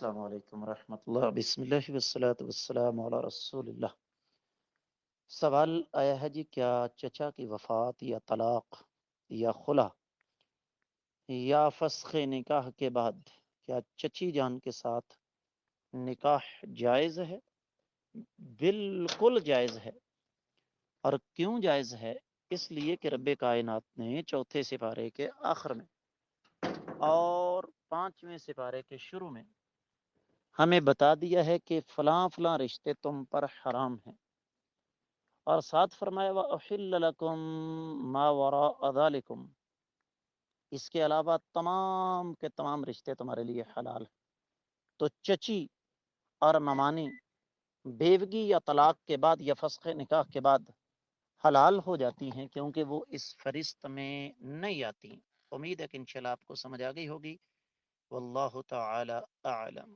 السلام علیکم ورحمۃ اللہ، بسم اللہ والصلاۃ والسلام علی رسول اللہ۔ سوال آیا ہے جی، کیا چچا کی وفات یا طلاق یا خلا یا فسخ نکاح کے بعد کیا چچی جان کے ساتھ نکاح جائز ہے؟ بالکل جائز ہے۔ اور کیوں جائز ہے؟ اس لیے کہ رب کائنات نے چوتھے سپارے کے آخر میں اور پانچویں سپارے کے شروع میں ہمیں بتا دیا ہے کہ فلاں فلاں رشتے تم پر حرام ہیں، اور ساتھ فرمایا وَأُحِلَّ لَكُم مَا وَرَاءَ ذَلِكُم، اس کے علاوہ تمام کے تمام رشتے تمہارے لیے حلال ہیں۔ تو چچی اور ممانی بیوگی یا طلاق کے بعد یا فسخ نکاح کے بعد حلال ہو جاتی ہیں، کیونکہ وہ اس فہرست میں نہیں آتی۔ امید ہے کہ انشاءاللہ آپ کو سمجھ آ گئی ہوگی۔ واللہ تعالی اعلم۔